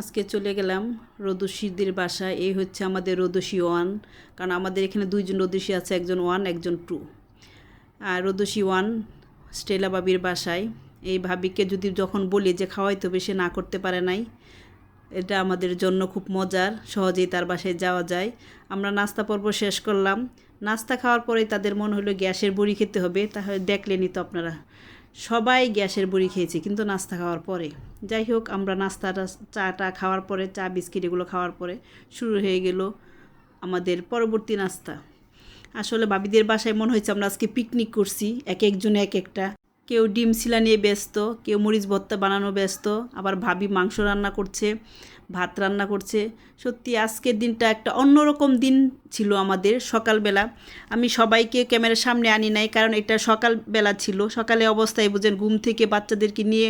আজকে চলে গেলাম রোদসীদের বাসায়। এই হচ্ছে আমাদের রোদসী ওয়ান, কারণ আমাদের এখানে দুইজন রোদসী আছে, একজন ওয়ান একজন টু। আর রোদসী ওয়ান স্টেলা ভাবির বাসায়। এই ভাবিকে যদি যখন বলি যে খাওয়াইতে হবে, সে না করতে পারে নাই। এটা আমাদের জন্য খুব মজার, সহজেই তার বাসায় যাওয়া যায়। আমরা নাস্তা পর্ব শেষ করলাম। নাস্তা খাওয়ার পরেই তাদের মনে হলো গ্যাসের বড়ি খেতে হবে। তাহলে দেখলেনই তো আপনারা, সবাই গ্যাসের বড়ি খেয়েছি কিন্তু নাস্তা খাওয়ার পরে। যাই হোক, আমরা নাস্তাটা চাটা খাওয়ার পরে, চা বিস্কিট এগুলো খাওয়ার পরে শুরু হয়ে গেল আমাদের পরবর্তী নাস্তা। আসলে ভাবিদের বাসায় মনে হয়েছে আমরা আজকে পিকনিক করছি, এক একজনে এক একটা। কেউ ডিম ছিলা নিয়ে ব্যস্ত, কেউ মরিচ ভর্তা বানানো ব্যস্ত, আবার ভাবি মাংস রান্না করছে, ভাত রান্না করছে। সত্যি আজকের দিনটা একটা অন্যরকম দিন ছিল আমাদের। সকালবেলা আমি সবাইকে ক্যামেরার সামনে আনি নাই, কারণ এটা সকালবেলা ছিল। সকালে অবস্থায় বুঝেন, ঘুম থেকে বাচ্চাদেরকে নিয়ে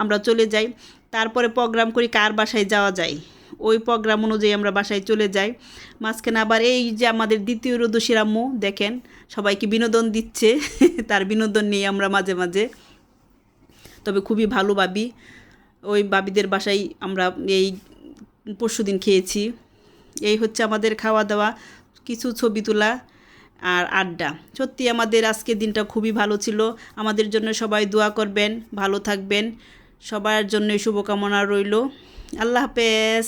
আমরা চলে যাই, তারপরে প্রোগ্রাম করি কার বাসায় যাওয়া যায়। ওই প্রোগ্রাম অনুযায়ী আমরা বাসায় চলে যাই। মাঝখানে আবার এই যে আমাদের দ্বিতীয় রোদসীর আম্মু দেখেন সবাইকে বিনোদন দিচ্ছে তার বিনোদন নিয়ে আমরা মাঝে মাঝে। তবে খুবই ভালো ভাবি, ওই ভাবিদের বাসায় আমরা এই পরশুদিন খেয়েছি। এই হচ্ছে আমাদের খাওয়া দাওয়া, কিছু ছবি তোলা আর আড্ডা। সত্যি আমাদের আজকের দিনটা খুবই ভালো ছিল। আমাদের জন্য সবাই দোয়া করবেন, ভালো থাকবেন, সবার জন্য শুভকামনা রইল। আল্লাহ হাফেজ।